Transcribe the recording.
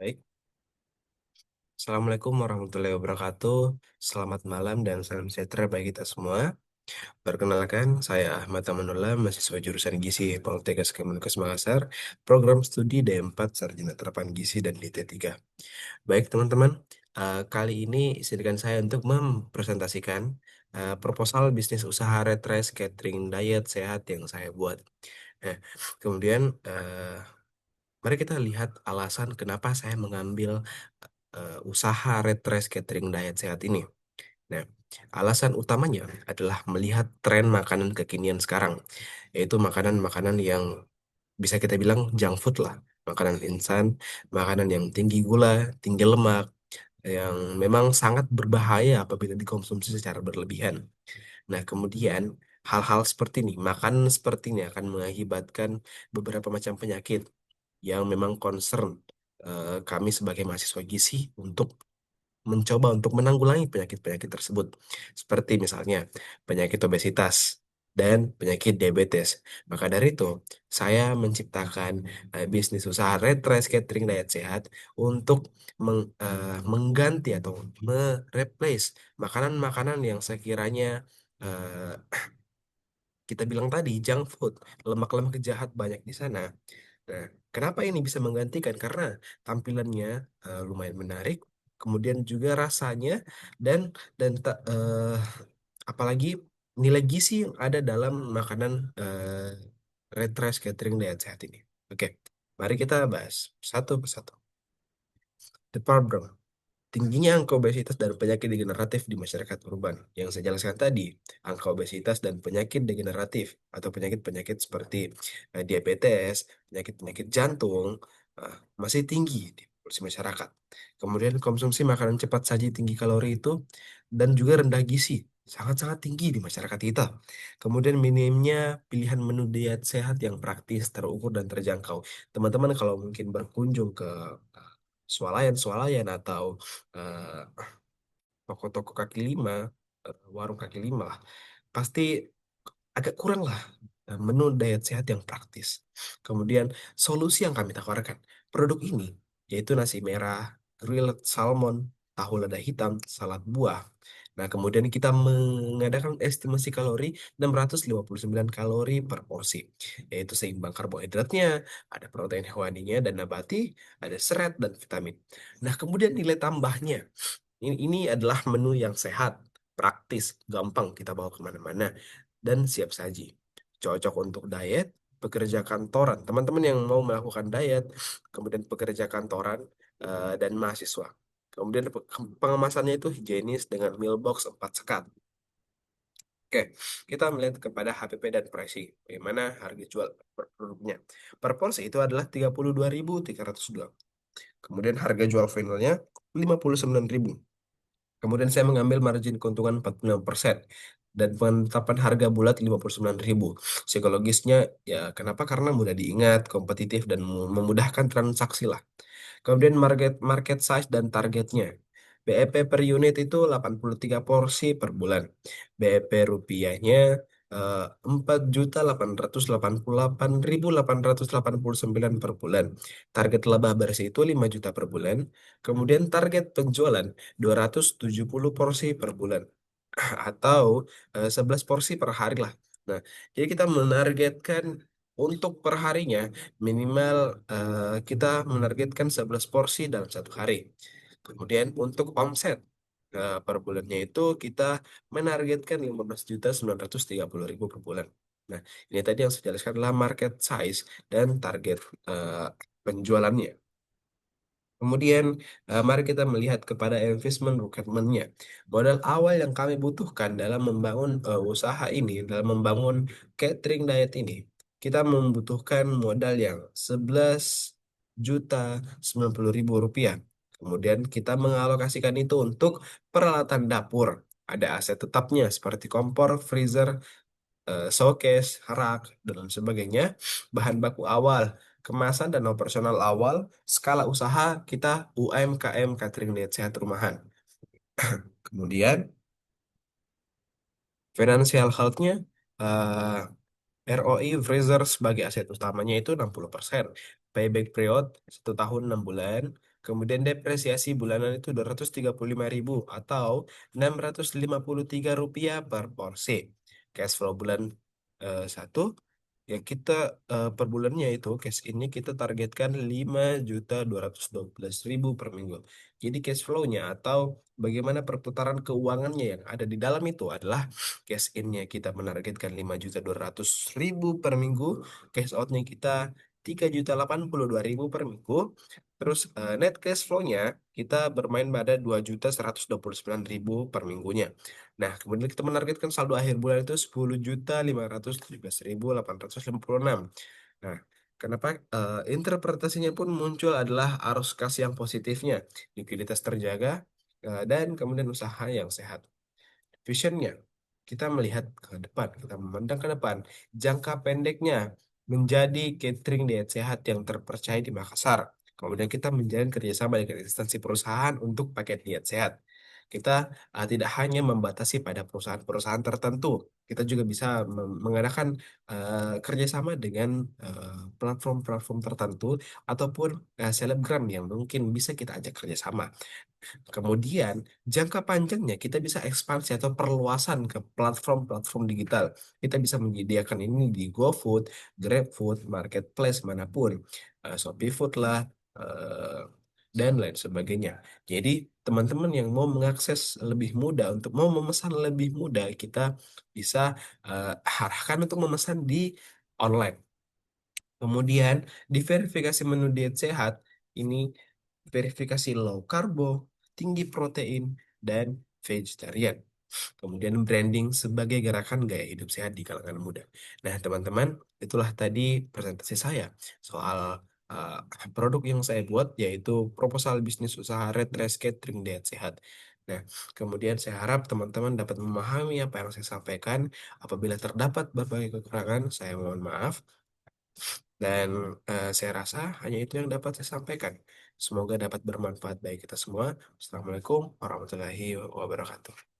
Baik, Assalamualaikum warahmatullahi wabarakatuh. Selamat malam dan salam sejahtera bagi kita semua. Perkenalkan, saya Ahmad Amanullah, mahasiswa jurusan Gizi Poltekkes Kemenkes Makassar, program studi D4 Sarjana Terapan Gizi dan DT3. Baik teman-teman, kali ini izinkan saya untuk mempresentasikan proposal bisnis usaha Red Rice Catering Diet Sehat yang saya buat. Nah, kemudian mari kita lihat alasan kenapa saya mengambil usaha Red Rice Catering Diet Sehat ini. Nah, alasan utamanya adalah melihat tren makanan kekinian sekarang, yaitu makanan-makanan yang bisa kita bilang junk food lah. Makanan instan, makanan yang tinggi gula, tinggi lemak, yang memang sangat berbahaya apabila dikonsumsi secara berlebihan. Nah, kemudian hal-hal seperti ini, makanan seperti ini akan mengakibatkan beberapa macam penyakit yang memang concern kami sebagai mahasiswa gizi untuk mencoba untuk menanggulangi penyakit-penyakit tersebut, seperti misalnya penyakit obesitas dan penyakit diabetes. Maka dari itu, saya menciptakan bisnis usaha Red Rice Catering Diet Sehat untuk mengganti atau mereplace makanan-makanan yang sekiranya eh, kita bilang tadi junk food, lemak-lemak jahat banyak di sana. Nah, kenapa ini bisa menggantikan? Karena tampilannya lumayan menarik, kemudian juga rasanya dan apalagi nilai gizi yang ada dalam makanan Red Rice Catering Diet Sehat ini. Oke, mari kita bahas satu persatu. The problem. Tingginya angka obesitas dan penyakit degeneratif di masyarakat urban. Yang saya jelaskan tadi, angka obesitas dan penyakit degeneratif atau penyakit-penyakit seperti diabetes, penyakit-penyakit jantung masih tinggi di populasi masyarakat. Kemudian konsumsi makanan cepat saji tinggi kalori itu dan juga rendah gizi sangat-sangat tinggi di masyarakat kita. Kemudian minimnya pilihan menu diet sehat yang praktis, terukur dan terjangkau. Teman-teman kalau mungkin berkunjung ke swalayan-swalayan atau eh, toko-toko kaki lima, warung kaki lima lah, pasti agak kurang lah menu diet sehat yang praktis. Kemudian solusi yang kami tawarkan, produk ini yaitu nasi merah, grilled salmon, tahu lada hitam, salad buah. Nah, kemudian kita mengadakan estimasi kalori 659 kalori per porsi, yaitu seimbang karbohidratnya, ada protein hewaninya dan nabati, ada serat dan vitamin. Nah, kemudian nilai tambahnya. Ini adalah menu yang sehat, praktis, gampang kita bawa kemana-mana, dan siap saji. Cocok untuk diet, pekerja kantoran, teman-teman yang mau melakukan diet, kemudian pekerja kantoran, dan mahasiswa. Kemudian pengemasannya itu higienis dengan meal box 4 sekat. Oke, kita melihat kepada HPP dan pricing. Bagaimana harga jual per produknya. Per porsi itu adalah 32.302. Kemudian harga jual finalnya 59.000. Kemudian saya mengambil margin keuntungan 46% dan penetapan harga bulat 59.000. Psikologisnya ya kenapa? Karena mudah diingat, kompetitif dan memudahkan transaksi lah. Kemudian market market size dan targetnya. BEP per unit itu 83 porsi per bulan. BEP rupiahnya 4.888.889 per bulan. Target laba bersih itu 5 juta per bulan. Kemudian target penjualan 270 porsi per bulan atau 11 porsi per hari lah. Nah, jadi kita menargetkan untuk per harinya minimal kita menargetkan 11 porsi dalam satu hari. Kemudian untuk omset per bulannya itu kita menargetkan 15.930.000 per bulan. Nah, ini tadi yang saya jelaskan adalah market size dan target eh, penjualannya. Kemudian, mari kita melihat kepada investment requirement-nya. Modal awal yang kami butuhkan dalam membangun usaha ini, dalam membangun catering diet ini, kita membutuhkan modal yang 11.090.000 rupiah. Kemudian kita mengalokasikan itu untuk peralatan dapur. Ada aset tetapnya seperti kompor, freezer, showcase, rak, dan lain sebagainya. Bahan baku awal, kemasan dan operasional awal, skala usaha kita UMKM Catering Diet Sehat Rumahan. Kemudian financial health-nya, ROI freezer sebagai aset utamanya itu 60%. Payback period 1 tahun 6 bulan. Kemudian depresiasi bulanan itu 235.000 atau Rp653 per porsi. Cash flow bulan satu, ya kita per bulannya itu cash ini kita targetkan 5.212.000 per minggu. Jadi cash flow-nya atau bagaimana perputaran keuangannya yang ada di dalam itu adalah cash in-nya kita menargetkan 5.200.000 per minggu, cash out-nya kita 3.082.000 per minggu. Terus net cash flow-nya kita bermain pada 2.129.000 per minggunya. Nah, kemudian kita menargetkan saldo akhir bulan itu 10.517.856. Nah, kenapa interpretasinya pun muncul adalah arus kas yang positifnya, likuiditas terjaga, dan kemudian usaha yang sehat. Visionnya, kita melihat ke depan, kita memandang ke depan. Jangka pendeknya menjadi catering diet sehat yang terpercaya di Makassar. Kemudian kita menjalin kerjasama dengan instansi perusahaan untuk paket diet sehat. Kita tidak hanya membatasi pada perusahaan-perusahaan tertentu, kita juga bisa mengadakan kerjasama dengan platform-platform tertentu ataupun selebgram yang mungkin bisa kita ajak kerjasama. Kemudian, jangka panjangnya kita bisa ekspansi atau perluasan ke platform-platform digital. Kita bisa menyediakan ini di GoFood, GrabFood, Marketplace manapun, Shopee Food lah, eh, dan lain sebagainya. Jadi, teman-teman yang mau mengakses lebih mudah, untuk mau memesan lebih mudah, kita bisa arahkan untuk memesan di online. Kemudian, di verifikasi menu diet sehat, ini verifikasi low karbo, tinggi protein, dan vegetarian. Kemudian branding sebagai gerakan gaya hidup sehat di kalangan muda. Nah, teman-teman, itulah tadi presentasi saya soal uh, produk yang saya buat, yaitu proposal bisnis usaha Red Rice Catering Diet Sehat. Nah, kemudian saya harap teman-teman dapat memahami apa yang saya sampaikan. Apabila terdapat berbagai kekurangan, saya mohon maaf. Dan saya rasa hanya itu yang dapat saya sampaikan. Semoga dapat bermanfaat bagi kita semua. Assalamualaikum warahmatullahi wabarakatuh.